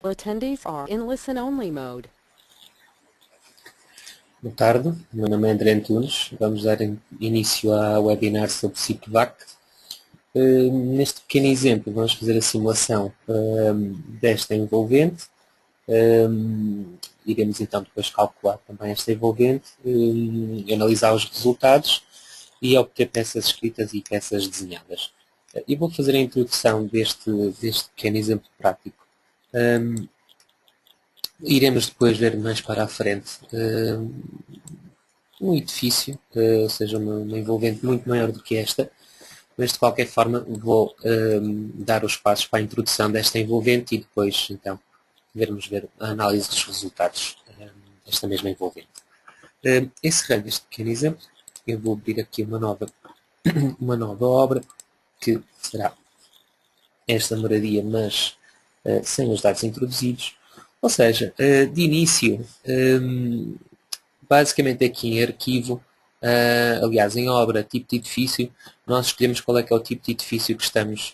Attendees are in listen-only mode. Boa tarde, meu nome é André Antunes. Vamos dar início ao webinar sobre CIPVAC. Neste pequeno exemplo, vamos fazer a simulação desta envolvente. Iremos então depois calcular também esta envolvente, analisar os resultados e obter peças escritas e peças desenhadas. E vou fazer a introdução deste pequeno exemplo prático. Iremos depois ver mais para a frente um edifício, ou seja, uma envolvente muito maior do que esta, mas de qualquer forma vou dar os passos para a introdução desta envolvente e depois então ver a análise dos resultados desta mesma envolvente. Encerrando este pequeno exemplo, eu vou abrir aqui uma nova obra que será esta moradia, mas sem os dados introduzidos. Ou seja, de início, basicamente aqui em arquivo, aliás em obra, tipo de edifício, nós escolhemos qual é que é o tipo de edifício que estamos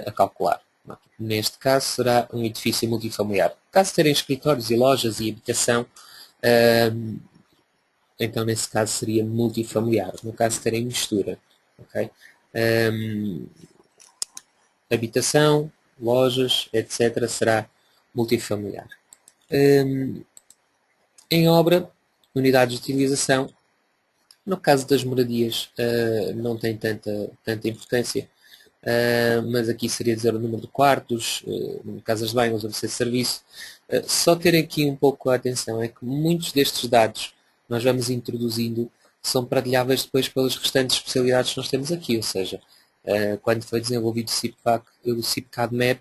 a calcular. Neste caso será um edifício multifamiliar. Caso terem escritórios e lojas e habitação, então nesse caso seria multifamiliar. No caso terem mistura. Okay? Habitação, lojas, etc. será multifamiliar. Em obra, unidades de utilização, no caso das moradias não tem tanta importância, mas aqui seria dizer o número de quartos, casas de banho, serviços de serviço. Só ter aqui um pouco a atenção é que muitos destes dados nós vamos introduzindo são partilháveis depois pelas restantes especialidades que nós temos aqui, ou seja, quando foi desenvolvido o CIPCAD Map,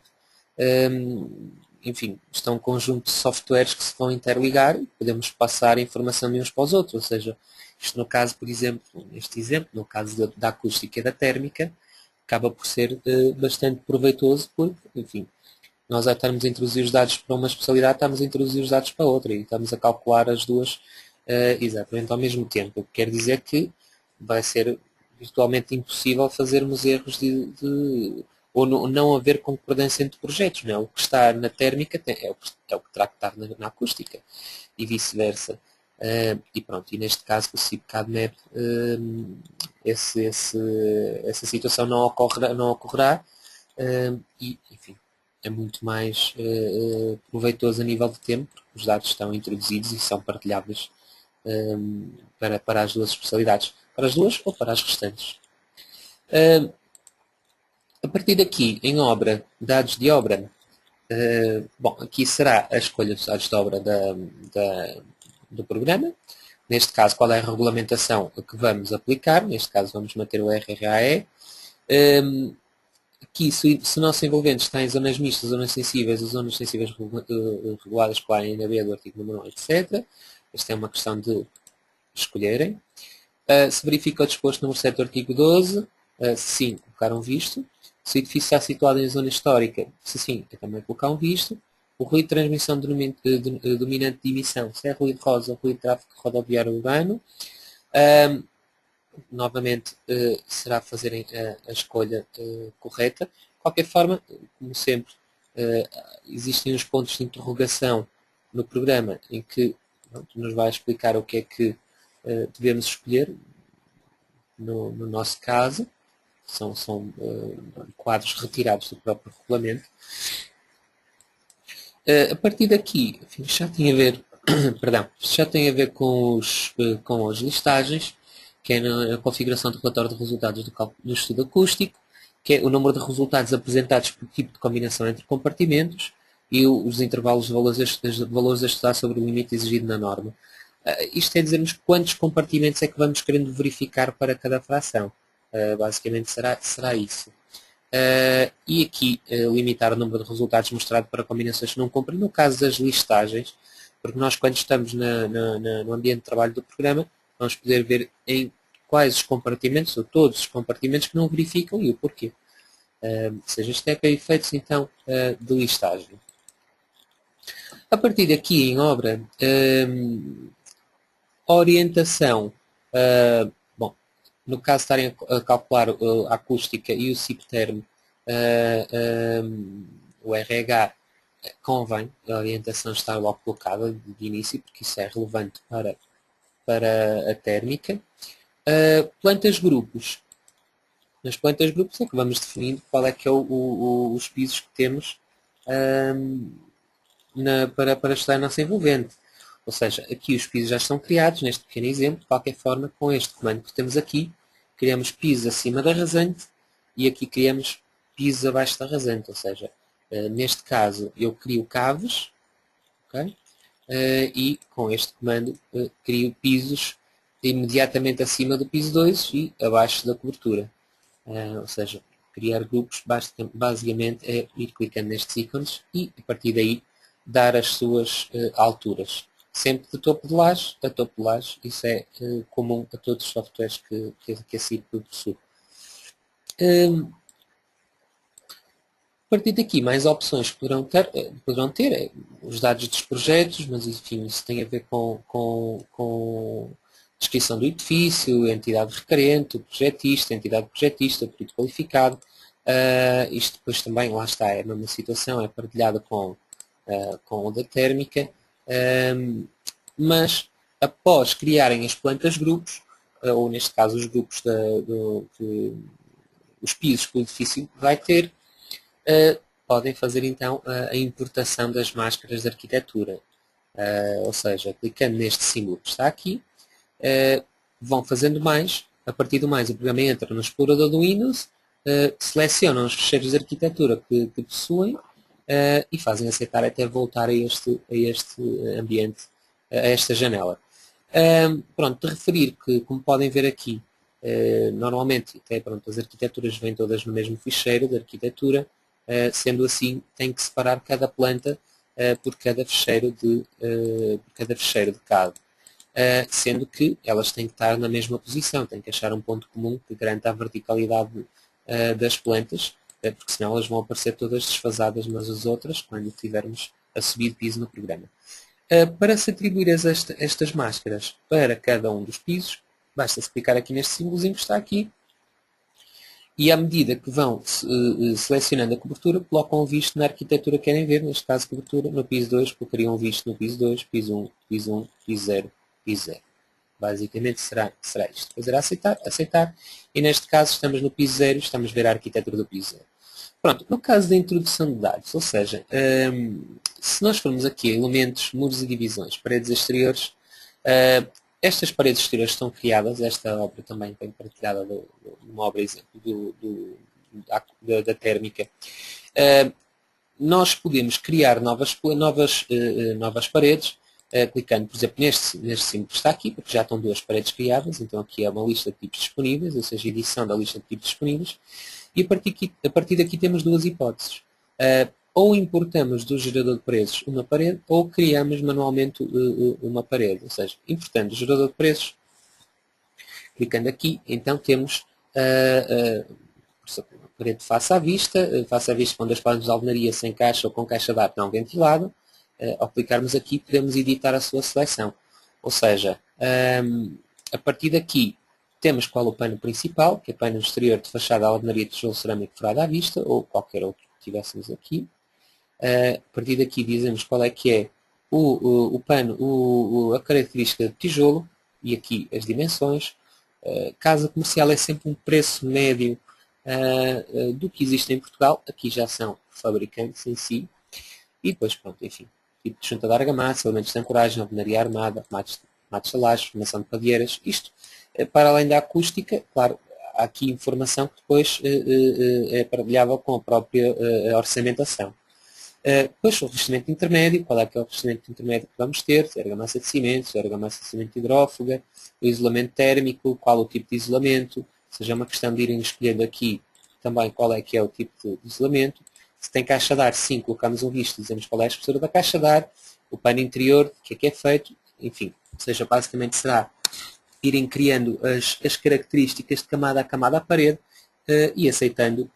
enfim, estão um conjunto de softwares que se vão interligar e podemos passar a informação de uns para os outros, ou seja, isto no caso, por exemplo, neste exemplo, no caso da acústica e da térmica, acaba por ser bastante proveitoso porque, enfim, nós já estamos a introduzir os dados para uma especialidade, estamos a introduzir os dados para outra e estamos a calcular as duas exatamente ao mesmo tempo. O que quer dizer que vai ser virtualmente impossível fazermos erros ou não haver concordância entre projetos. Não é? O que está na térmica é o que terá que estar na acústica e vice-versa. E pronto, e neste caso com o CIPCAD-MEP essa situação não ocorrerá e, enfim, é muito mais proveitoso a nível de tempo, porque os dados estão introduzidos e são partilháveis para as duas especialidades, para as duas ou para as restantes. A partir daqui, em obra, dados de obra, bom, aqui será a escolha dos dados de obra do programa. Neste caso, qual é a regulamentação que vamos aplicar? Neste caso, vamos manter o RRAE. Aqui, se o nosso envolvente está em zonas mistas, zonas sensíveis, as zonas sensíveis reguladas pela ANB do artigo número 1, etc. Esta é uma questão de escolherem. Se verifica o disposto no 7 do artigo 12, sim, colocar um visto. Se o edifício está situado em zona histórica, se sim, é também colocar um visto. O ruído de transmissão dominante de emissão, se é ruído rosa ou ruído de tráfego rodoviário urbano. Novamente, será fazerem a escolha correta. De qualquer forma, como sempre, existem uns pontos de interrogação no programa em que nos vai explicar o que é que devemos escolher. No nosso caso, são quadros retirados do próprio regulamento. A partir daqui, enfim, já tem a ver, perdão, já tem a ver com as listagens, que é na configuração do relatório de resultados do estudo acústico, que é o número de resultados apresentados por tipo de combinação entre compartimentos e os intervalos de valores a estudar sobre o limite exigido na norma. Isto é dizer-nos quantos compartimentos é que vamos querendo verificar para cada fração. Basicamente será isso. E aqui limitar o número de resultados mostrado para combinações que não cumprem, no caso das listagens, porque nós quando estamos no ambiente de trabalho do programa, vamos poder ver em quais os compartimentos, ou todos os compartimentos que não verificam e o porquê. Ou seja, isto é para efeitos então de listagem. A partir daqui em obra, orientação, bom, no caso de estarem a calcular a acústica e o CIPTERM, o RH, convém a orientação estar logo colocada de início, porque isso é relevante para a térmica. Plantas grupos. Nas plantas grupos é que vamos definindo qual é que é os pisos que temos para estudar a nossa envolvente. Ou seja, aqui os pisos já estão criados, neste pequeno exemplo. De qualquer forma, com este comando que temos aqui, criamos pisos acima da rasante e aqui criamos pisos abaixo da rasante. Ou seja, neste caso eu crio caves, okay? E com este comando crio pisos imediatamente acima do piso 2 e abaixo da cobertura. Ou seja, criar grupos basicamente é ir clicando nestes ícones e a partir daí dar as suas alturas. Sempre de topo de laje a topo de laje. Isso é comum a todos os softwares que a CIP possui. A partir daqui, mais opções que poderão ter os dados dos projetos, mas enfim, isso tem a ver com descrição do edifício, entidade requerente, o projetista, entidade projetista, perito qualificado. Isto depois também, lá está, é a mesma situação, é partilhada com o da térmica, mas após criarem as plantas grupos, ou neste caso os grupos os pisos que o edifício vai ter, podem fazer então a importação das máscaras de arquitetura. Ou seja, clicando neste símbolo que está aqui, vão fazendo mais. A partir do mais, o programa entra no explorador do Windows, selecionam os ficheiros de arquitetura que possuem e fazem aceitar até voltar a este ambiente, a esta janela. Pronto, de referir que, como podem ver aqui, normalmente até, pronto, as arquiteturas vêm todas no mesmo ficheiro de arquitetura, sendo assim, tem que separar cada planta por cada ficheiro de CAD. Sendo que elas têm que estar na mesma posição, têm que achar um ponto comum que garanta a verticalidade das plantas, porque senão elas vão aparecer todas desfasadas umas às outras quando tivermos a subir de piso no programa. Para se atribuir estas máscaras para cada um dos pisos, basta-se clicar aqui neste símbolozinho que está aqui, e à medida que vão selecionando a cobertura, colocam o visto na arquitetura que querem ver, neste caso cobertura, no piso 2, colocariam o visto no piso 2, piso 1, piso 1, piso 0, piso 0. Basicamente será isto. Depois irá aceitar, e neste caso estamos no piso 0, estamos a ver a arquitetura do piso 0. Pronto, no caso da introdução de dados, ou seja, se nós formos aqui a elementos, muros e divisões, paredes exteriores, estas paredes exteriores estão criadas, esta obra também tem partilhada de uma obra exemplo da térmica. Nós podemos criar novas paredes, clicando, por exemplo, neste símbolo que está aqui, porque já estão duas paredes criadas, então aqui é uma lista de tipos disponíveis, ou seja, edição da lista de tipos disponíveis, e a partir daqui temos duas hipóteses. Ou importamos do gerador de preços uma parede, ou criamos manualmente uma parede. Ou seja, importando o gerador de preços, clicando aqui, então temos a parede face à vista com 2 panos de alvenaria sem caixa ou com caixa de ar não ventilado. Ao clicarmos aqui, podemos editar a sua seleção. Ou seja, a partir daqui, temos qual é o pano principal, que é o pano exterior de fachada, alvenaria, tijolo cerâmico forrado à vista, ou qualquer outro que tivéssemos aqui. A partir daqui dizemos qual é que é o pano, a característica de tijolo, e aqui as dimensões. Casa comercial é sempre um preço médio do que existe em Portugal. Aqui já são fabricantes em si. E depois, pronto, enfim, tipo de junta de argamassa, elementos de ancoragem, alvenaria armada, matos de laje, formação de padeiras. Isto, para além da acústica, claro, há aqui informação que depois é partilhável com a própria orçamentação. Depois o revestimento intermédio, qual é que é o revestimento intermédio que vamos ter, se é argamassa de cimento, se é argamassa de cimento hidrófuga, o isolamento térmico, qual o tipo de isolamento, ou seja, é uma questão de irem escolhendo aqui também qual é que é o tipo de isolamento. Se tem caixa de ar, sim, colocamos um visto, dizemos qual é a espessura da caixa de ar, o pano interior, o que é feito, enfim, ou seja, basicamente será irem criando as características de camada a camada à parede e aceitando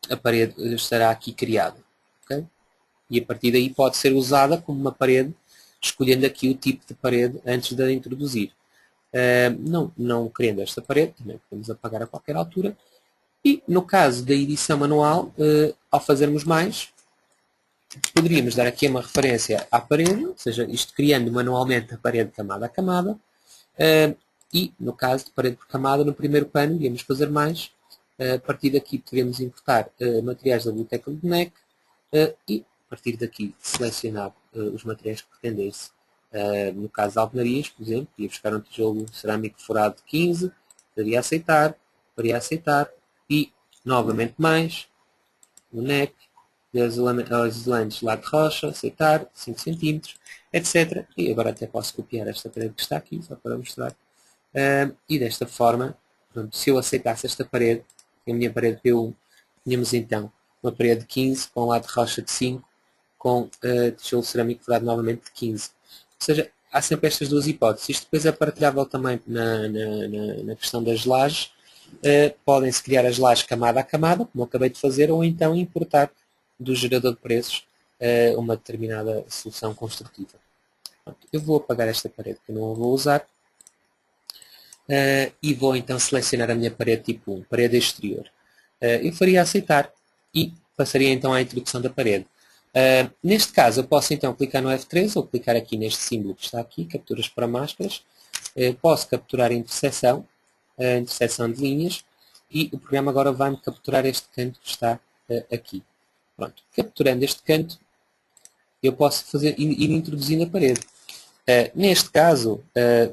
a parede estará aqui criada. Okay? E a partir daí pode ser usada como uma parede, escolhendo aqui o tipo de parede antes de a introduzir. Não querendo esta parede, também podemos apagar a qualquer altura. E no caso da edição manual, ao fazermos mais, Poderíamos dar aqui uma referência à parede, ou seja, isto criando manualmente a parede camada a camada, e no caso de parede por camada, no primeiro plano iríamos fazer mais. A partir daqui poderíamos importar materiais da biblioteca do NEC e a partir daqui selecionar os materiais que pretendesse. No caso de alvenarias, por exemplo, ia buscar um tijolo cerâmico forado de 15, poderia aceitar e novamente mais, o NEC, isolantes lá de rocha, aceitar, 5 cm, etc. E agora até posso copiar esta parede que está aqui, só para mostrar. E desta forma, pronto, se eu aceitasse esta parede, a minha parede P1, tínhamos então uma parede de 15 com um lado de rocha de 5, com tijolo cerâmico forado novamente de 15. Ou seja, há sempre estas duas hipóteses. Isto depois é partilhável também na questão das lajes. Podem-se criar as lajes camada a camada, como eu acabei de fazer, ou então importar do gerador de preços uma determinada solução construtiva. Pronto, eu vou apagar esta parede que eu não a vou usar e vou então selecionar a minha parede tipo 1, parede exterior. Eu faria aceitar e passaria então à introdução da parede. Neste caso eu posso então clicar no F3 ou clicar aqui neste símbolo que está aqui, capturas para máscaras. Posso capturar a interseção de linhas e o programa agora vai-me capturar este canto que está aqui. Pronto. Capturando este canto, eu posso ir introduzindo a parede. Neste caso,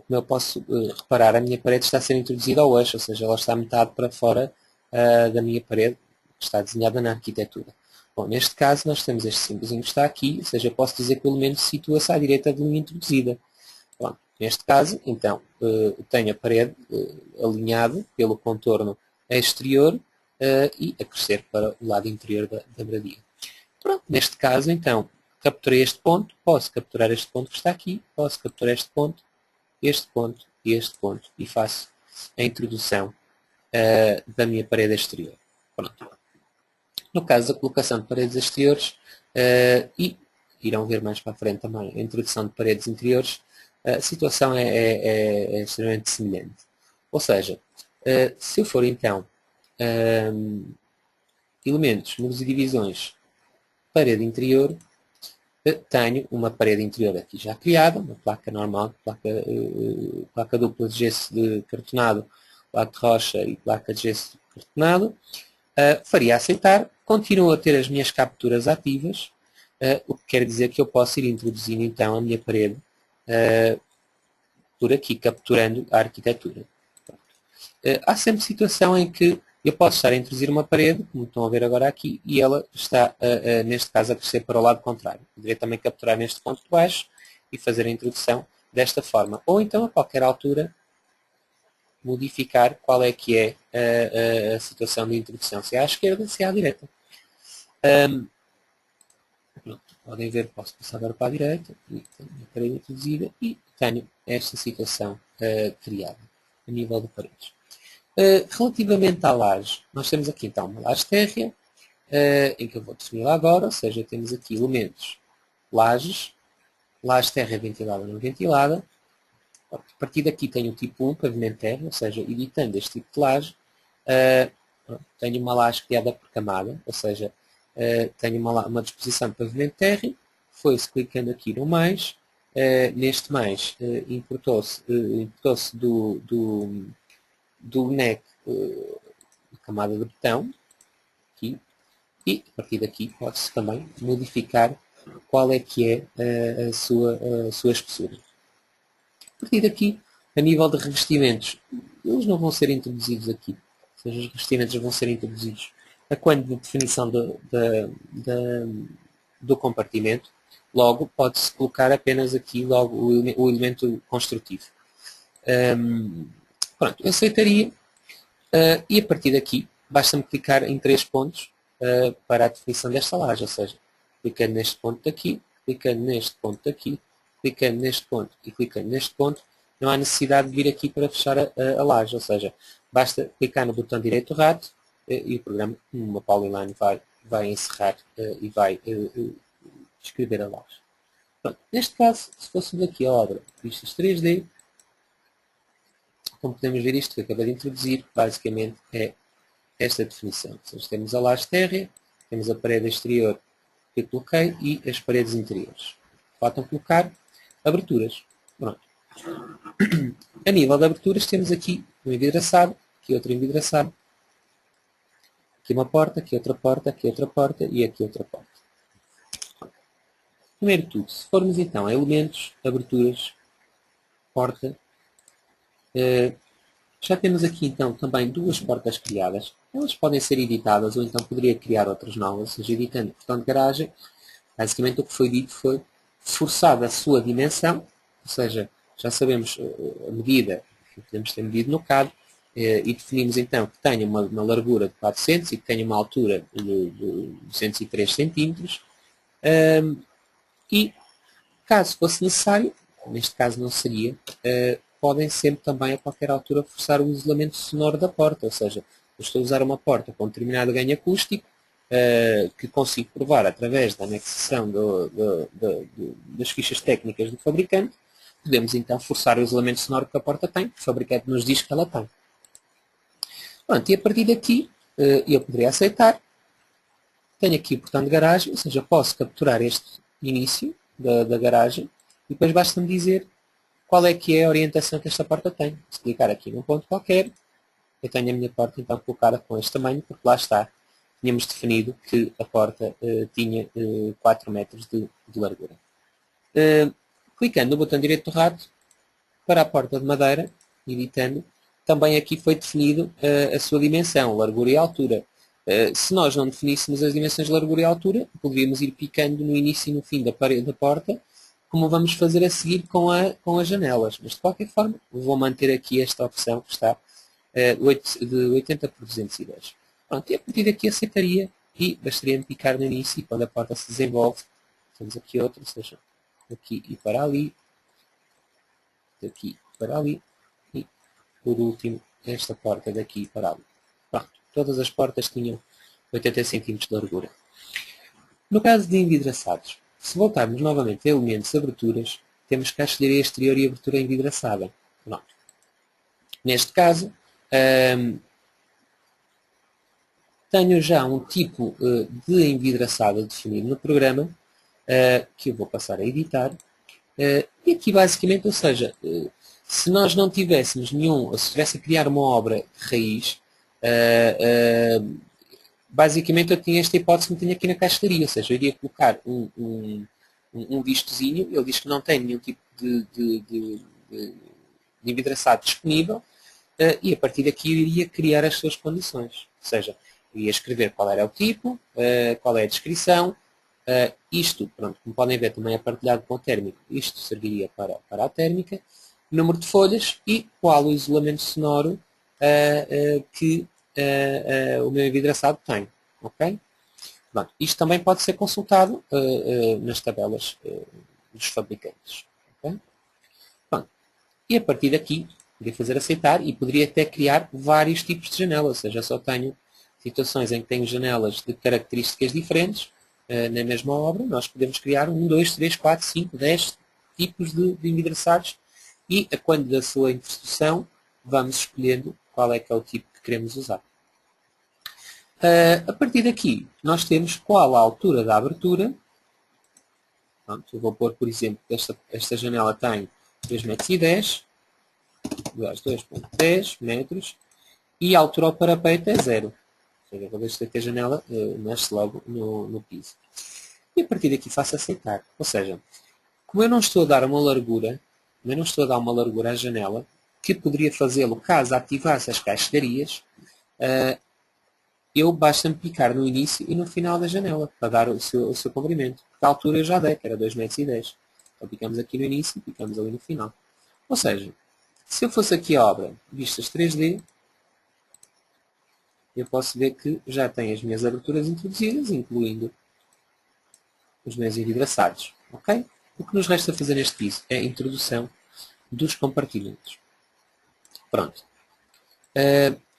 como eu posso reparar, a minha parede está a ser introduzida ao eixo, ou seja, ela está metade para fora da minha parede, que está desenhada na arquitetura. Bom, neste caso, nós temos este símbolozinho que está aqui, ou seja, eu posso dizer que pelo menos situa-se à direita de linha introduzida. Bom, neste caso, então, tenho a parede alinhada pelo contorno exterior e a crescer para o lado interior da moradia. Pronto, neste caso, então, capturei este ponto, posso capturar este ponto que está aqui, posso capturar este ponto e este ponto e faço a introdução da minha parede exterior. Pronto. No caso da colocação de paredes exteriores, e irão ver mais para a frente também a introdução de paredes interiores, a situação é extremamente semelhante. Ou seja, se eu for então elementos, muros e divisões, parede interior, tenho uma parede interior aqui já criada, uma placa normal, placa dupla de gesso de cartonado, placa de rocha e placa de gesso cartonado. Faria aceitar, continuo a ter as minhas capturas ativas, o que quer dizer que eu posso ir introduzindo então a minha parede por aqui, capturando a arquitetura. Há sempre situação em que eu posso estar a introduzir uma parede, como estão a ver agora aqui, e ela está, neste caso, a crescer para o lado contrário. Poderia também capturar neste ponto de baixo e fazer a introdução desta forma. Ou então, a qualquer altura, modificar qual é que é a situação de introdução, se é à esquerda, se é à direita. Pronto, podem ver, posso passar agora para a direita, e tenho a parede introduzida e tenho esta situação criada a nível de paredes. Relativamente à laje, nós temos aqui então uma laje térrea, em que eu vou defini-la agora, ou seja, temos aqui elementos lajes, laje térrea ventilada ou não ventilada. A partir daqui tenho o tipo 1, pavimento térreo, ou seja, editando este tipo de laje, tenho uma laje criada por camada, ou seja, tenho uma disposição de pavimento térreo, foi-se clicando aqui no mais, neste mais importou-se do NEC camada de betão, aqui, e a partir daqui pode-se também modificar qual é que é a sua espessura. A partir daqui, a nível de revestimentos, eles não vão ser introduzidos aqui. Ou seja, os revestimentos vão ser introduzidos a quando de definição do compartimento. Logo, pode-se colocar apenas aqui logo o elemento construtivo. Pronto, eu aceitaria. E a partir daqui, basta-me clicar em 3 pontos para a definição desta laje. Ou seja, clicando neste ponto daqui, clicando neste ponto daqui, clicando neste ponto e clicando neste ponto, não há necessidade de vir aqui para fechar a laje. Ou seja, basta clicar no botão direito do rato e o programa, uma polyline, vai encerrar e vai escrever a laje. Pronto, neste caso, se fôssemos aqui a obra vistas 3D, como podemos ver, isto que acabei de introduzir, basicamente é esta definição. Ou seja, temos a laje térrea, temos a parede exterior que eu coloquei e as paredes interiores. Faltam colocar aberturas. Pronto. A nível de aberturas temos aqui um envidraçado, aqui outro envidraçado, aqui uma porta, aqui outra porta, aqui outra porta e aqui outra porta. Primeiro de tudo, se formos então a elementos, aberturas, porta, já temos aqui então também duas portas criadas. Elas podem ser editadas ou então poderia criar outras novas, ou seja, editando o portão de garagem. Basicamente o que foi dito foi forçada a sua dimensão, ou seja, já sabemos a medida que podemos ter medido no CAD e definimos então que tenha uma largura de 400 e que tenha uma altura de 203 centímetros. E caso fosse necessário, neste caso não seria, podem sempre também a qualquer altura forçar o isolamento sonoro da porta, ou seja, eu estou a usar uma porta com determinado ganho acústico, que consigo provar através da anexação das fichas técnicas do fabricante, podemos então forçar o isolamento sonoro que a porta tem, que o fabricante nos diz que ela tem. Pronto, e a partir daqui eu poderia aceitar. Tenho aqui o portão de garagem, ou seja, posso capturar este início da garagem e depois basta-me dizer qual é que é a orientação que esta porta tem. Se clicar aqui num ponto qualquer, eu tenho a minha porta então colocada com este tamanho, porque lá está, tínhamos definido que a porta tinha 4 metros de largura. Clicando no botão direito do rato, para a porta de madeira, editando, também aqui foi definido a sua dimensão, largura e altura. Se nós não definíssemos as dimensões de largura e altura, poderíamos ir picando no início e no fim da parede da porta, como vamos fazer a seguir com as janelas. Mas de qualquer forma, vou manter aqui esta opção que está de 80 por 210. Pronto, e a partir daqui aceitaria e bastaria-me picar no início e quando a porta se desenvolve, temos aqui outra, ou seja, daqui e para ali, daqui para ali e por último esta porta daqui para ali. Pronto, todas as portas tinham 80 cm de largura. No caso de envidraçados, se voltarmos novamente a elementos e aberturas, temos cá escolher exterior e abertura envidraçada. Pronto. Neste caso, tenho já um tipo de envidraçada definido no programa, que eu vou passar a editar. E aqui basicamente, ou seja, se nós não tivéssemos nenhum, ou se estivesse a criar uma obra de raiz, basicamente eu tinha esta hipótese que me tinha aqui na caixaria, ou seja, eu iria colocar um vistozinho, ele diz que não tem nenhum tipo de envidraçado disponível, e a partir daqui eu iria criar as suas condições, ou seja, eu ia escrever qual era o tipo, qual é a descrição, isto, pronto, como podem ver, também é partilhado com o térmico, isto serviria para a térmica, número de folhas e qual o isolamento sonoro que o meu envidraçado tem. Okay? Pronto, isto também pode ser consultado nas tabelas dos fabricantes. Okay? Pronto, e a partir daqui, poderia fazer aceitar e poderia até criar vários tipos de janelas, ou seja, só tenho situações em que tenho janelas de características diferentes, na mesma obra, nós podemos criar 1, 2, 3, 4, 5, 10 tipos de envidraçados e, a quando da sua introdução, vamos escolhendo qual é que é o tipo que queremos usar. A partir daqui, nós temos qual a altura da abertura. Pronto, eu vou pôr, por exemplo, que esta janela tem 2,10 m, 2,10 metros, e a altura ao parapeito é 0. Cada vez que a janela mexe logo no piso. E a partir daqui faço aceitar. Ou seja, como eu não estou a dar uma largura, à janela, que poderia fazê-lo caso ativasse as caixilharias, eu basta-me picar no início e no final da janela, para dar o seu comprimento. Porque a altura eu já dei, que era 2,10 m. Então picamos aqui no início e picamos ali no final. Ou seja, se eu fosse aqui a obra vistas 3D, eu posso ver que já tem as minhas aberturas introduzidas, incluindo os meus envidraçados. Okay? O que nos resta fazer neste piso é a introdução dos compartimentos. Pronto.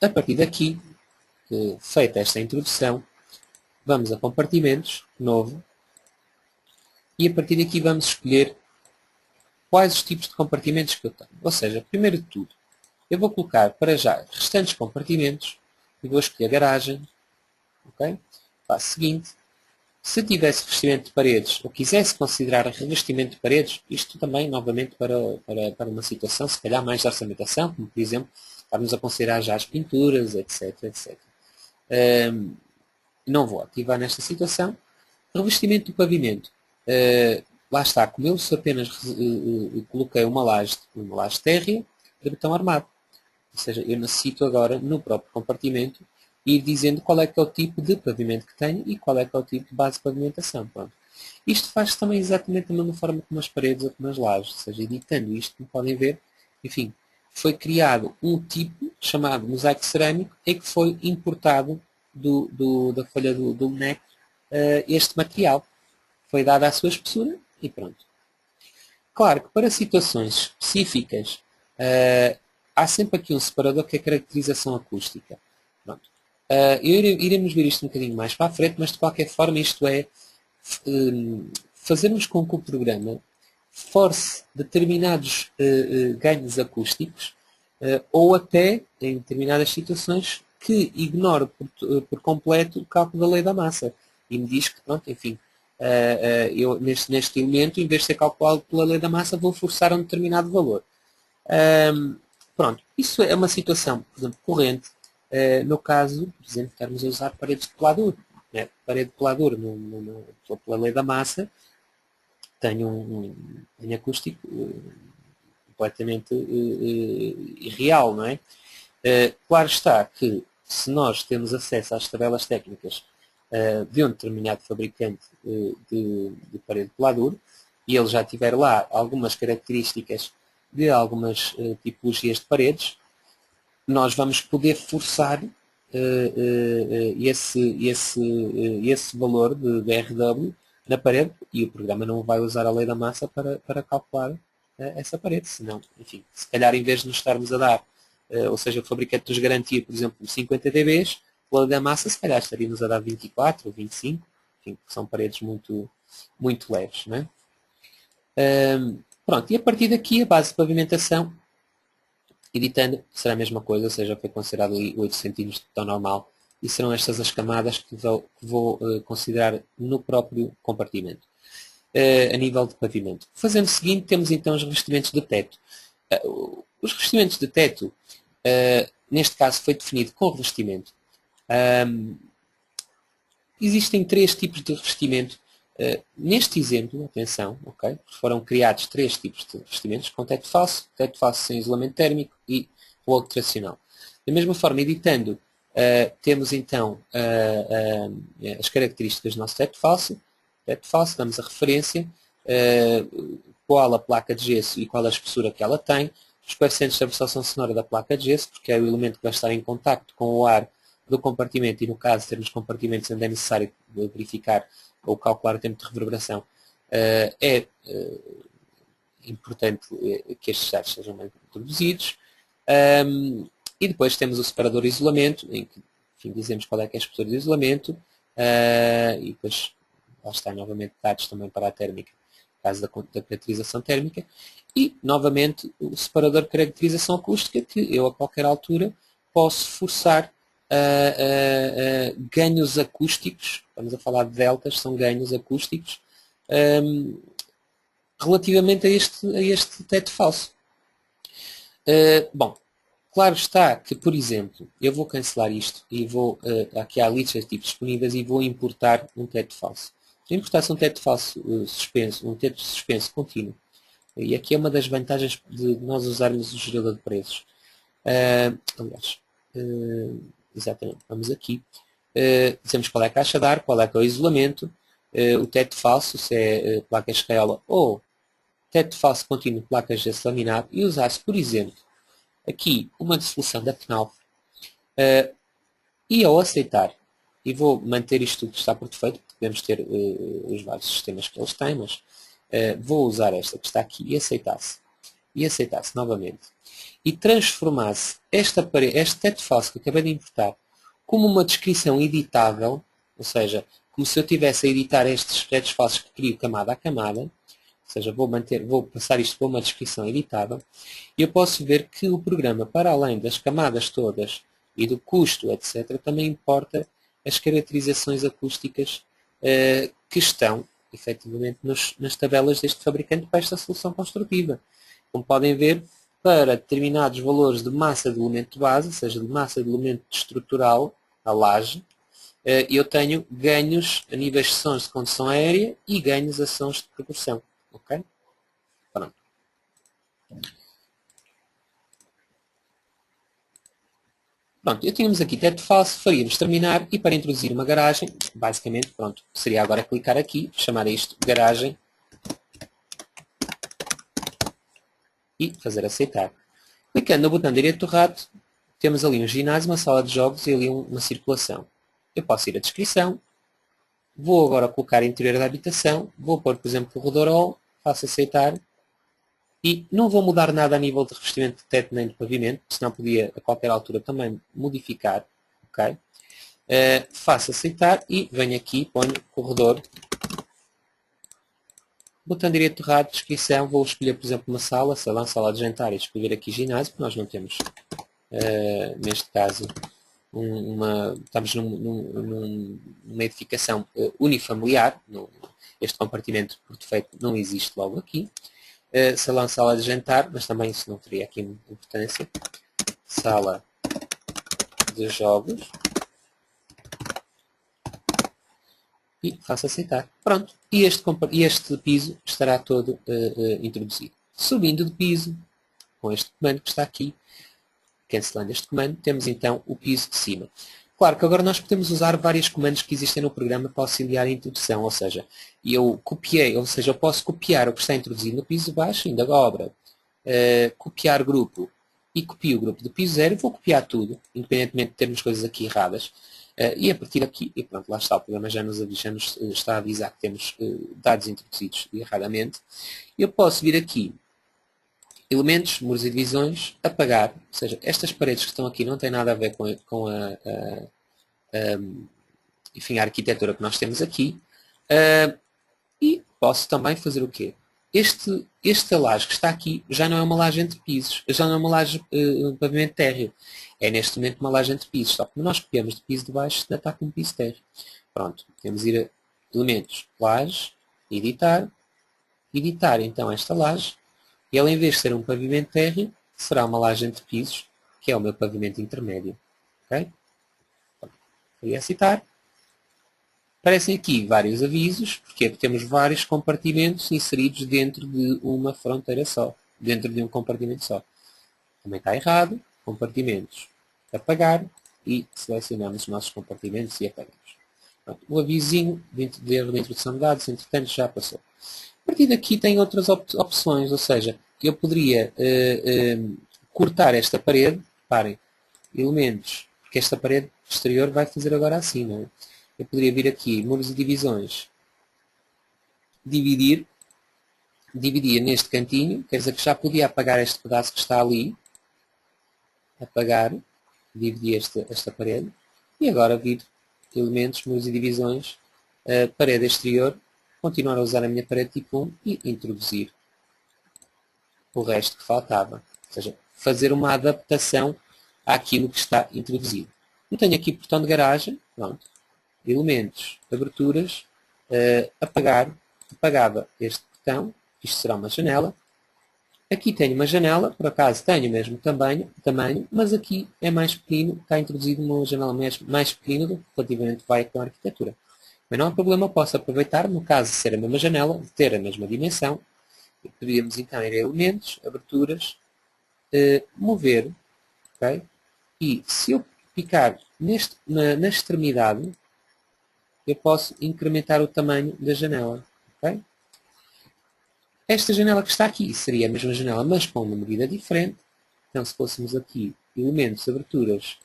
A partir daqui, feita esta introdução, vamos a compartimentos, novo, e a partir daqui vamos escolher quais os tipos de compartimentos que eu tenho. Ou seja, primeiro de tudo, eu vou colocar para já restantes compartimentos e vou escolher garagem. Okay? Passo seguinte, Se tivesse revestimento de paredes, ou quisesse considerar revestimento de paredes, isto também, novamente, para uma situação, se calhar mais de orçamentação, como por exemplo, estarmos a considerar já as pinturas, etc, etc. Não vou ativar nesta situação. Revestimento do pavimento. Lá está, como eu apenas coloquei uma laje térrea de betão armado. Ou seja, eu necessito agora, no próprio compartimento, ir dizendo qual é que é o tipo de pavimento que tenho e qual é que é o tipo de base de pavimentação. Pronto. Isto faz também exatamente da mesma forma como as paredes ou como as lajes. Ou seja, editando isto, como podem ver, enfim, foi criado um tipo chamado mosaico cerâmico e que foi importado da folha do boneco este material. Foi dado à sua espessura e pronto. Claro que para situações específicas há sempre aqui um separador que é a caracterização acústica. Pronto. Iremos ver isto um bocadinho mais para a frente, mas de qualquer forma isto é fazermos com que o programa force determinados ganhos acústicos ou até, em determinadas situações, que ignore por completo o cálculo da lei da massa e me diz que, pronto, enfim, eu neste elemento, em vez de ser calculado pela lei da massa, vou forçar um determinado valor. Pronto, isso é uma situação, por exemplo, corrente, no caso, por exemplo, estarmos a usar paredes de pelador. Né? Parede de pelador, pela lei da massa, tem um acústico completamente irreal, não é? Claro está que se nós temos acesso às tabelas técnicas de um determinado fabricante de parede de pelador e ele já tiver lá algumas características de algumas tipologias de paredes, nós vamos poder forçar esse valor de RW na parede e o programa não vai usar a lei da massa para calcular essa parede, senão, enfim, se calhar em vez de nos estarmos a dar, ou seja, o fabricante nos garantia, por exemplo, 50 dB, a lei da massa se calhar estaríamos a dar 24 ou 25, enfim, que são paredes muito, muito leves, não é? Pronto, e a partir daqui a base de pavimentação, editando, será a mesma coisa, ou seja, foi considerado 8 cm de betão normal e serão estas as camadas que vou considerar no próprio compartimento. A nível de pavimento. Fazendo o seguinte, temos então os revestimentos de teto. Os revestimentos de teto, neste caso foi definido com revestimento. Existem 3 tipos de revestimento. Neste exemplo, atenção, okay, foram criados 3 tipos de revestimentos, com teto falso sem isolamento térmico e o outro tradicional. Da mesma forma, editando, temos então as características do nosso teto falso, damos a referência, qual a placa de gesso e qual a espessura que ela tem, os coeficientes de absorção sonora da placa de gesso, porque é o elemento que vai estar em contacto com o ar do compartimento e no caso de termos compartimentos onde é necessário verificar ou calcular o tempo de reverberação, é importante que estes dados sejam bem introduzidos. E depois temos o separador de isolamento, em que enfim, dizemos qual é que é a espessura de isolamento, e depois lá está novamente dados também para a térmica, no caso da caracterização térmica, e novamente o separador de caracterização acústica, que eu a qualquer altura posso forçar ganhos acústicos, estamos a falar de deltas, são ganhos acústicos, relativamente a este teto falso. Bom, claro está que, por exemplo, eu vou cancelar isto e vou, aqui há listas de tipos disponíveis e vou importar um teto falso. Vou importar um teto falso suspenso, um teto suspenso contínuo. E aqui é uma das vantagens de nós usarmos o gerador de preços. Aliás, exatamente, vamos aqui. Dizemos qual é a caixa de ar, qual é que é o isolamento, o teto falso, se é placa escaiola ou teto falso contínuo, placas de gesso laminado, e usar-se, por exemplo, aqui uma dissolução da Knauf, e ao aceitar, e vou manter isto que está por defeito, porque podemos ter os vários sistemas que eles têm, mas vou usar esta que está aqui e aceitasse. E aceitasse novamente. E transformasse este teto falso que acabei de importar como uma descrição editável, ou seja, como se eu estivesse a editar estes tetos falsos que crio camada a camada, ou seja, vou passar isto para uma descrição editável, e eu posso ver que o programa, para além das camadas todas e do custo, etc., também importa as caracterizações acústicas que estão, efetivamente, nas tabelas deste fabricante para esta solução construtiva. Como podem ver, para determinados valores de massa de elemento base, ou seja, de massa de elemento estrutural, a laje, eu tenho ganhos a níveis de sons de condução aérea e ganhos a sons de propulsão. Ok? Pronto. Pronto, eu tínhamos aqui teto falso, faríamos terminar e para introduzir uma garagem, basicamente, pronto, seria agora clicar aqui, chamar isto garagem e fazer aceitar. Clicando no botão direito do rato, temos ali um ginásio, uma sala de jogos e ali uma circulação. Eu posso ir à descrição, vou agora colocar interior da habitação, vou pôr, por exemplo, corredor hall, faço aceitar e não vou mudar nada a nível de revestimento de teto nem de pavimento, senão podia a qualquer altura também modificar. Okay? Faço aceitar e venho aqui, ponho corredor, botão direito do rato, descrição, vou escolher, por exemplo, uma sala, sei lá, sala de jantar e escolher aqui ginásio, porque nós não temos, neste caso, estamos numa edificação unifamiliar, este compartimento por defeito não existe logo aqui. Salão, sala de jantar, mas também isso não teria aqui importância. Sala de jogos. E faço aceitar. Pronto. E este piso estará todo introduzido. Subindo de piso, com este comando que está aqui, cancelando este comando, temos então o piso de cima. Claro que agora nós podemos usar vários comandos que existem no programa para auxiliar a introdução, ou seja, eu posso copiar o que está introduzido no piso de baixo, ainda obra, copiar grupo e copio o grupo do piso 0, vou copiar tudo, independentemente de termos coisas aqui erradas, e a partir daqui, e pronto, lá está, o programa já nos está a avisar que temos dados introduzidos erradamente, eu posso vir aqui, elementos, muros e divisões, apagar, ou seja, estas paredes que estão aqui não têm nada a ver com enfim, a arquitetura que nós temos aqui, e posso também fazer o quê? Esta laje que está aqui já não é uma laje entre pisos, já não é uma laje pavimento térreo, é neste momento uma laje entre pisos, só que nós copiamos de piso de baixo, ainda está com piso térreo. Pronto, temos ir a elementos, laje, editar então esta laje, e ela, em vez de ser um pavimento térreo, será uma laje entre pisos, que é o meu pavimento intermédio. Ok? Vou aceitar. Aparecem aqui vários avisos, porque temos vários compartimentos inseridos dentro de uma fronteira só, dentro de um compartimento só. Também está errado. Compartimentos. Apagar. E selecionamos os nossos compartimentos e apagamos. Pronto, o avisinho de erro de introdução de dados, entretanto, já passou. A partir daqui tem outras opções, ou seja, eu poderia cortar esta parede, reparem, elementos, porque esta parede exterior vai fazer agora assim, não é? Eu poderia vir aqui, muros e divisões, dividir neste cantinho, quer dizer que já podia apagar este pedaço que está ali, apagar, dividir esta parede, e agora vir elementos, muros e divisões, parede exterior, continuar a usar a minha parede tipo 1 e introduzir o resto que faltava. Ou seja, fazer uma adaptação àquilo que está introduzido. Eu tenho aqui portão de garagem, pronto, elementos, aberturas, apagava este botão, isto será uma janela. Aqui tenho uma janela, por acaso tenho o mesmo tamanho, mas aqui é mais pequeno, está introduzido uma janela mais pequena do que relativamente vai com a arquitetura. Mas não há problema, eu posso aproveitar, no caso de ser a mesma janela, de ter a mesma dimensão, e podíamos então ir a elementos, aberturas, mover, ok? E se eu picar na extremidade, eu posso incrementar o tamanho da janela, ok? Esta janela que está aqui seria a mesma janela, mas com uma medida diferente. Então, se fôssemos aqui elementos, aberturas,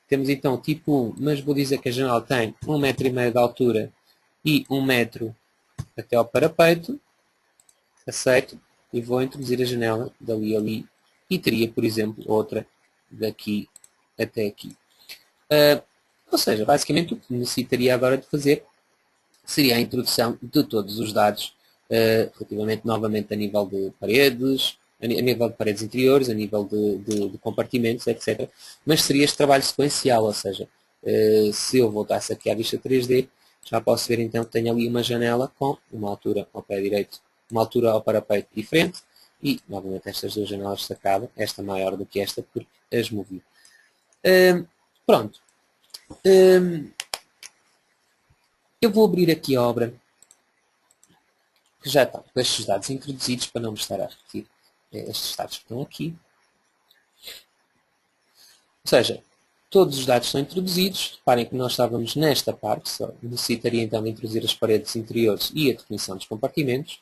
temos então tipo 1, mas vou dizer que a janela tem 1,5 m de altura e 1 m até ao parapeito. Aceito e vou introduzir a janela dali a ali e teria, por exemplo, outra daqui até aqui. Ou seja, basicamente o que necessitaria agora de fazer seria a introdução de todos os dados relativamente novamente a nível de paredes, a nível de paredes interiores, a nível de compartimentos, etc. Mas seria este trabalho sequencial, ou seja, se eu voltasse aqui à vista 3D, já posso ver então que tenho ali uma janela com uma altura ao pé direito, uma altura ao parapeito diferente e, novamente, estas duas janelas de sacada, esta maior do que esta, porque as movi. Pronto. Eu vou abrir aqui a obra, que já está com estes dados introduzidos, para não me estar a repetir estes dados que estão aqui. Ou seja, todos os dados são introduzidos. Reparem que nós estávamos nesta parte, só necessitaria então de introduzir as paredes interiores e a definição dos compartimentos.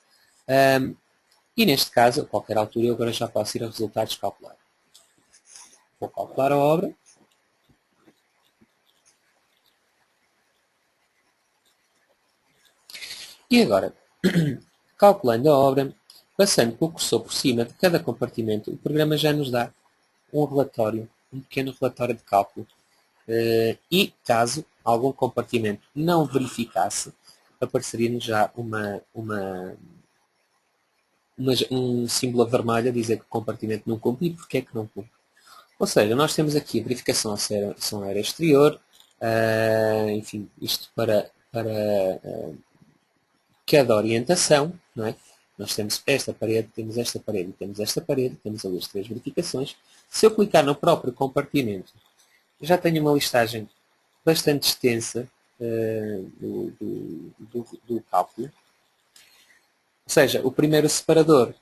E neste caso, a qualquer altura, eu agora já posso ir a resultados calcular. Vou calcular a obra. E agora, calculando a obra, passando com o cursor por cima de cada compartimento, o programa já nos dá um relatório, um pequeno relatório de cálculo. E caso algum compartimento não verificasse, apareceria-nos já um símbolo vermelho a dizer que o compartimento não cumpre e porque é que não cumpre. Ou seja, nós temos aqui a verificação som aérea exterior, enfim, isto para cada orientação, não é? Nós temos esta parede, temos esta parede, temos esta parede, temos ali as três verificações. Se eu clicar no próprio compartimento, já tenho uma listagem bastante extensa do cálculo. Ou seja, o primeiro separador,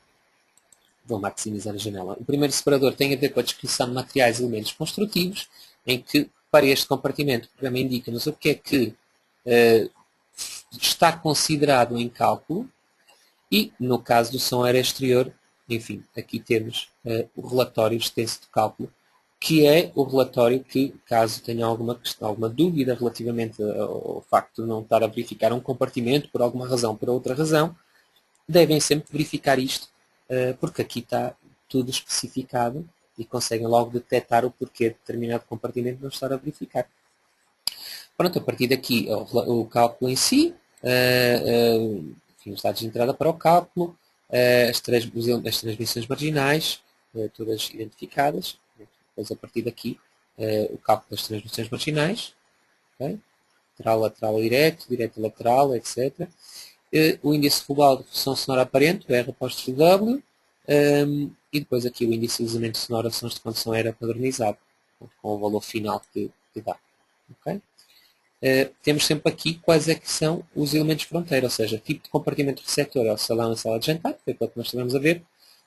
vou maximizar a janela, o primeiro separador tem a ver com a descrição de materiais e elementos construtivos, em que para este compartimento o programa indica-nos o que é que está considerado em cálculo e, no caso do som aéreo exterior, enfim, aqui temos o relatório extenso de cálculo, que é o relatório que, caso tenha alguma questão, alguma dúvida relativamente ao facto de não estar a verificar um compartimento por alguma razão, por outra razão, devem sempre verificar isto, porque aqui está tudo especificado e conseguem logo detectar o porquê de determinado compartimento não estar a verificar. Pronto, a partir daqui o cálculo em si, enfim, os dados de entrada para o cálculo, as transmissões marginais, todas identificadas. Depois, a partir daqui, o cálculo das transmissões marginais, okay? Lateral, lateral, direto, direto, lateral, etc. O índice global de redução sonora aparente, o R apóstrofe W, e depois aqui o índice de isolamento sonoro, ações de condução era padronizado, com o valor final que dá. Okay? Temos sempre aqui quais é que são os elementos fronteira, ou seja, tipo de compartimento receptor é o salão e a sala de jantar, que é o que nós estivemos a ver,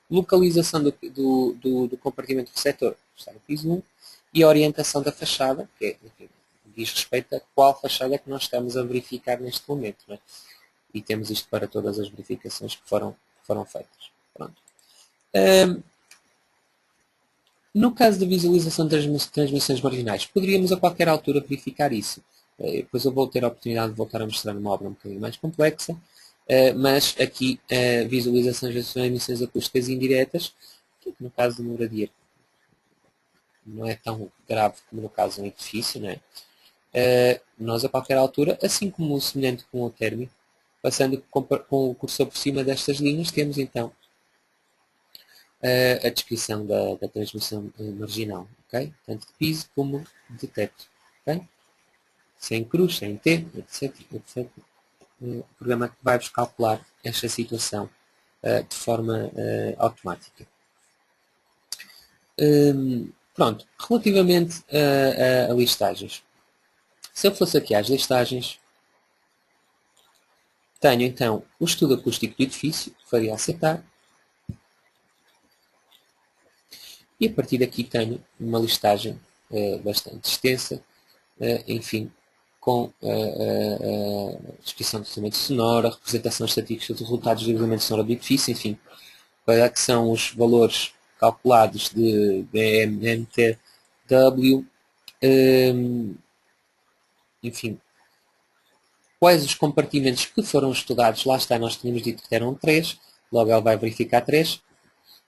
localização do compartimento receptor, está no piso 1, e a orientação da fachada, que é, enfim, diz respeito a qual fachada é que nós estamos a verificar neste momento. Não é? E temos isto para todas as verificações que foram feitas. Pronto. No caso da visualização de transmissões marginais, poderíamos a qualquer altura verificar isso. Depois eu vou ter a oportunidade de voltar a mostrar uma obra um bocadinho mais complexa, mas aqui visualizações das emissões acústicas indiretas, que no caso de uma moradia não é tão grave como no caso de um edifício, não é? Nós a qualquer altura, assim como o semelhante com o térmico, passando com o cursor por cima destas linhas, temos então a descrição da transmissão marginal, okay? Tanto de piso como de teto. Okay? Sem cruz, sem T, etc. etc. O programa vai-vos calcular esta situação de forma automática. Pronto, relativamente a listagens. Se eu fosse aqui às listagens, tenho então o estudo acústico do edifício, faria aceitar. E a partir daqui tenho uma listagem bastante extensa, enfim, com descrição do isolamento sonoro, representação estatística dos resultados do isolamento sonoro do edifício, enfim, para que são os valores calculados de BMTW, enfim, quais os compartimentos que foram estudados, lá está, nós tínhamos dito que eram 3, logo ele vai verificar 3,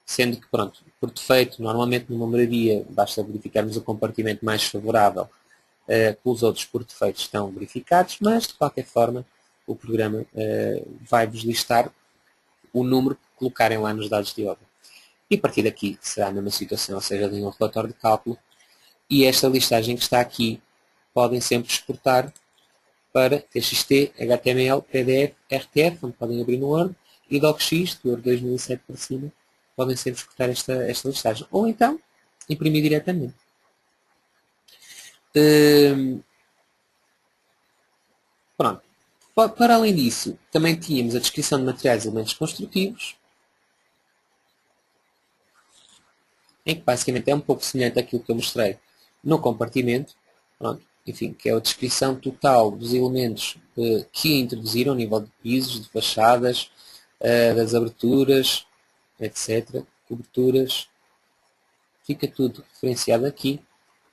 sendo que, pronto, por defeito, normalmente numa moradia, basta verificarmos o compartimento mais favorável, os outros por defeito estão verificados, mas de qualquer forma o programa vai-vos listar o número que colocarem lá nos dados de obra. E a partir daqui será a mesma situação, ou seja, de um relatório de cálculo, e esta listagem que está aqui podem sempre exportar para TXT, HTML, PDF, RTF, onde podem abrir no Word, e DocX, do Word 2007 para cima, podem sempre executar esta listagem. Ou então, imprimir diretamente. Pronto. Para além disso, também tínhamos a descrição de materiais e elementos construtivos, em que basicamente é um pouco semelhante àquilo que eu mostrei no compartimento. Pronto. Enfim, que é a descrição total dos elementos que introduziram, a nível de pisos, de fachadas, das aberturas, etc. Coberturas. Fica tudo referenciado aqui.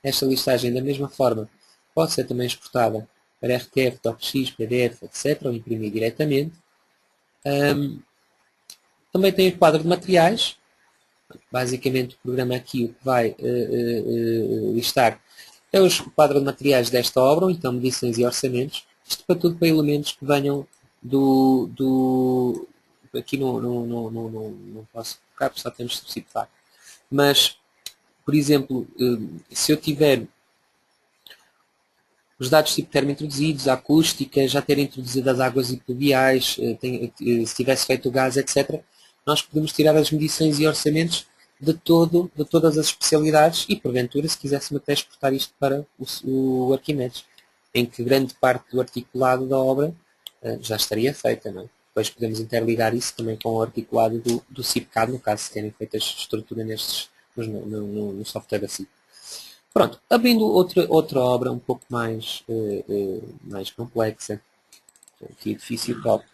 Esta listagem, da mesma forma, pode ser também exportada para RTF, DocX, PDF, etc. ou imprimir diretamente. Também tem o quadro de materiais. Basicamente, o programa aqui o que vai listar é o quadro de materiais desta obra, ou então medições e orçamentos. Isto para tudo para elementos que venham aqui não posso colocar, porque só temos substituir. Mas, por exemplo, se eu tiver os dados tipo termo introduzidos, a acústica, já ter introduzido as águas pluviais, se tivesse feito o gás, etc., nós podemos tirar as medições e orçamentos de todas as especialidades e, porventura, se quiséssemos até exportar isto para o Arquimedes, em que grande parte do articulado da obra já estaria feita. Não é? Depois podemos interligar isso também com o articulado do CIPCAD, no caso de terem feito a estrutura no software da CIP. Pronto, abrindo outra obra um pouco mais complexa, aqui edifício top.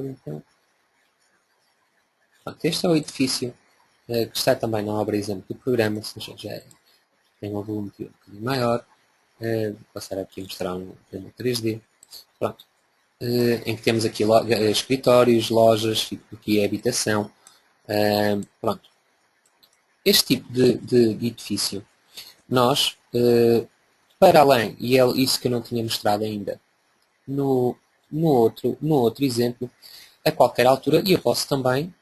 Então. Este é o edifício que está também na obra exemplo do programa, ou seja, já tem um volume um bocadinho maior. Vou passar aqui a mostrar um programa 3D. Pronto. Em que temos aqui escritórios, lojas, aqui é habitação. Pronto. Este tipo de edifício, nós, para além, e é isso que eu não tinha mostrado ainda, no outro exemplo, a qualquer altura, e eu posso também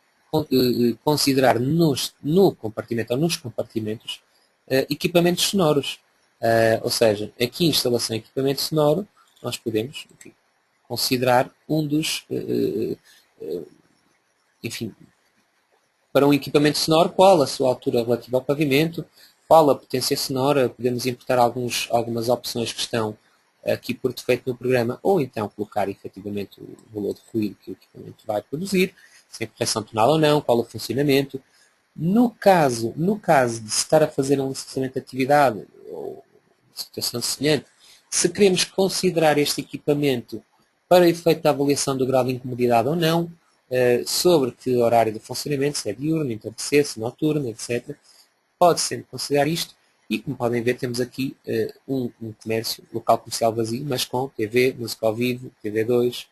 considerar no compartimento ou nos compartimentos equipamentos sonoros. Ou seja, aqui instalação de equipamento sonoro, nós podemos considerar um dos, enfim, para um equipamento sonoro, qual a sua altura relativa ao pavimento, qual a potência sonora, podemos importar algumas opções que estão aqui por defeito no programa, ou então colocar efetivamente o valor de ruído que o equipamento vai produzir, se é correção tonal ou não, qual o funcionamento. No caso de se estar a fazer um licenciamento de atividade, ou uma situação semelhante, se queremos considerar este equipamento para efeito da avaliação do grau de incomodidade ou não, sobre que horário de funcionamento, se é diurno, entardecer, se noturno, etc. Pode sempre considerar isto. E como podem ver, temos aqui um comércio, local comercial vazio, mas com TV, música ao vivo, TV2,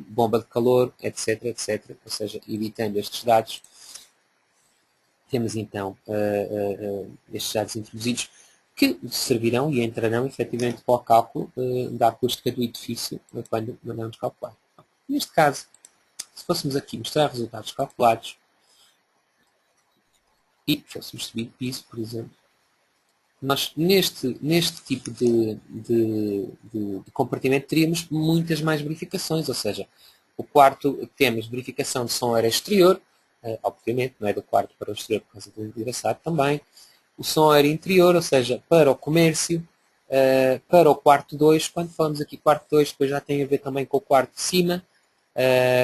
bomba de calor, etc, etc. Ou seja, editando estes dados, temos então estes dados introduzidos que servirão e entrarão efetivamente para o cálculo da acústica do edifício quando mandamos calcular. Neste caso, se fôssemos aqui mostrar resultados calculados e fôssemos subir de piso, por exemplo, nós neste tipo de compartimento teríamos muitas mais verificações, ou seja, o quarto temos verificação de som aéreo exterior, obviamente não é do quarto para o exterior por causa do engraçado também, o som aéreo interior, ou seja, para o comércio, para o quarto 2, quando falamos aqui quarto 2, depois já tem a ver também com o quarto de cima,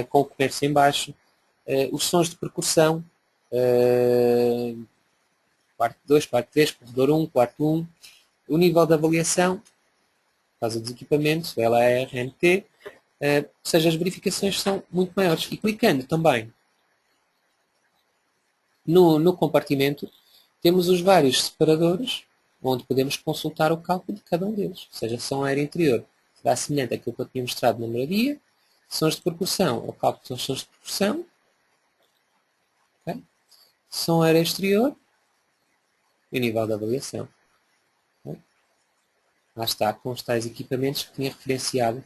com o comércio em baixo, os sons de percussão, quarto 2, quarto 3, corredor 1, quarto 1, o nível de avaliação, por causa dos equipamentos, LAR, MT, ou seja, as verificações são muito maiores. E clicando também no compartimento, temos os vários separadores, onde podemos consultar o cálculo de cada um deles. Ou seja, som aéreo interior será semelhante àquilo que eu tinha mostrado na moradia, sons de percussão, o cálculo dos sons de percussão, som aéreo exterior e o nível de avaliação. Ok? Lá está, com os tais equipamentos que tinha referenciado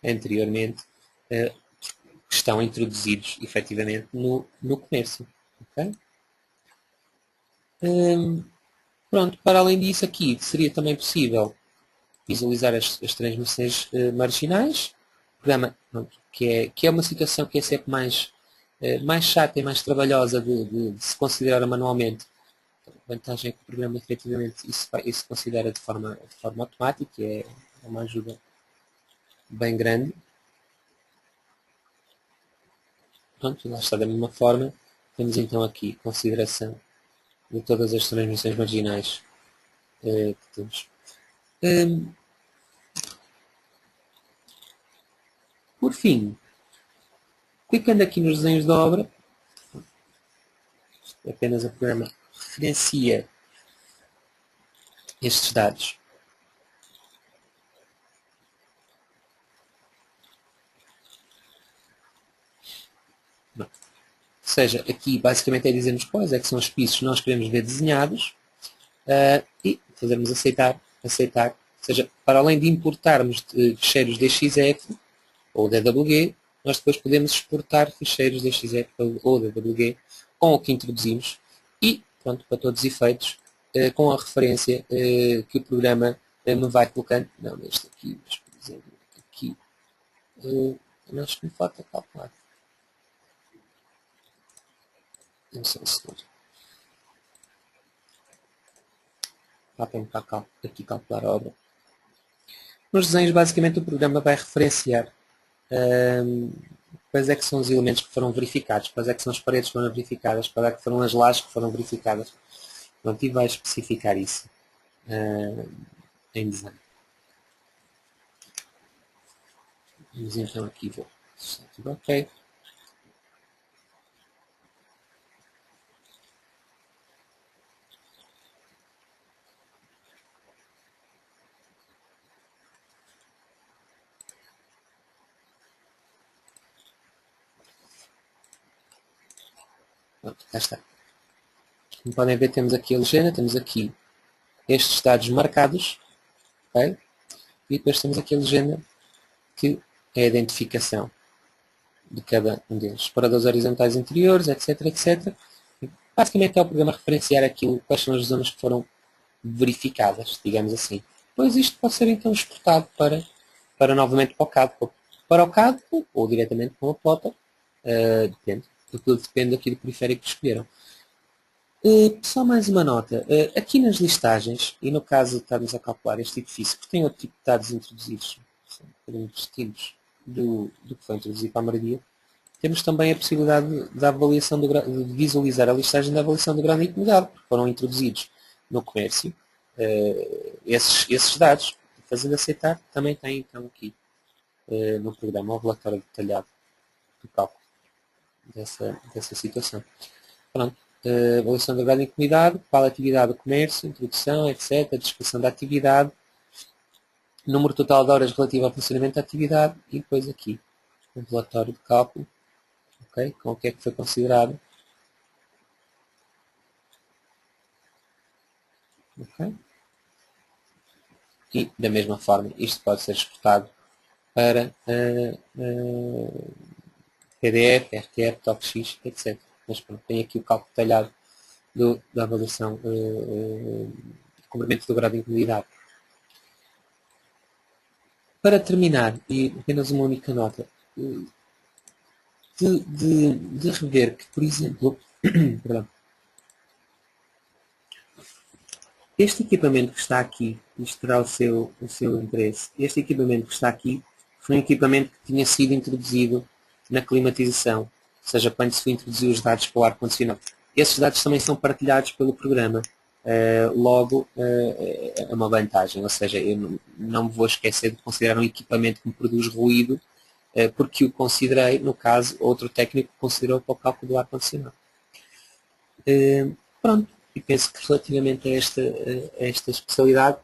anteriormente, que estão introduzidos efetivamente no comércio. Okay? Pronto, para além disso aqui seria também possível visualizar as transmissões marginais, programa, pronto, que é uma situação que é sempre mais chata e mais trabalhosa de se considerar manualmente. A vantagem é que o programa efetivamente isso considera de forma automática e é uma ajuda bem grande. Pronto, lá está da mesma forma. Temos então aqui consideração de todas as transmissões marginais que temos. Por fim, clicando aqui nos desenhos de obra, apenas o programa referencia estes dados. Ou seja, aqui basicamente é dizer-nos quais é que são os pisos que nós queremos ver desenhados e fazermos aceitar. Ou seja, para além de importarmos ficheiros DXF ou DWG, nós depois podemos exportar ficheiros DXF ou DWG com o que introduzimos e, pronto, para todos os efeitos, com a referência que o programa me vai colocando. Não, neste aqui, mas por exemplo, aqui, acho que me falta calcular. Não sei se lá tenho aqui calcular a obra. Nos desenhos, basicamente, o programa vai referenciar quais é que são os elementos que foram verificados, quais é que são as paredes que foram verificadas, quais é que foram as lajes que foram verificadas. Pronto, e vai especificar isso em design. Vamos então aqui ver se está tudo ok. Pronto, cá está. Como podem ver, temos aqui a legenda, temos aqui estes dados marcados, okay? E depois temos aqui a legenda que é a identificação de cada um deles. Separadores horizontais interiores, etc, etc. E, basicamente é o programa referenciar aquilo, quais são as zonas que foram verificadas, digamos assim. Depois isto pode ser então exportado para novamente para o CAD. Para o CAD ou diretamente para uma plota, depende. Tudo depende aqui do periférico que escolheram. Só mais uma nota. Aqui nas listagens, e no caso de estarmos a calcular este edifício, que tem outro tipo de dados introduzidos, são um bocadinho distintos do que foi introduzido para a moradia, temos também a possibilidade da avaliação de visualizar a listagem da avaliação do grau de incomodidade, porque foram introduzidos no comércio esses dados. Fazendo aceitar, também tem então aqui no programa o relatório detalhado do cálculo dessa situação. Pronto. Avaliação do grau de incomodidade, qual a atividade do comércio, introdução, etc., descrição da atividade, número total de horas relativo ao funcionamento da atividade e depois aqui um relatório de cálculo, okay, com o que é que foi considerado. Okay. E da mesma forma isto pode ser exportado para PDF, RTF, TOCX, etc. Mas pronto, tem aqui o cálculo detalhado da avaliação do cumprimento do grau de incomodidade. Para terminar, e apenas uma única nota, de rever que, por exemplo, perdão, este equipamento que está aqui, isto terá o seu interesse, este equipamento que está aqui foi um equipamento que tinha sido introduzido na climatização, ou seja, quando se foi introduzir os dados para o ar-condicionado. Esses dados também são partilhados pelo programa, logo é uma vantagem, ou seja, eu não me vou esquecer de considerar um equipamento que me produz ruído, porque o considerei, no caso, outro técnico considerou para o cálculo do ar-condicionado. Pronto, e penso que relativamente a esta especialidade,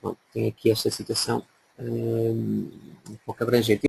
pronto, tem aqui esta situação um pouco abrangente.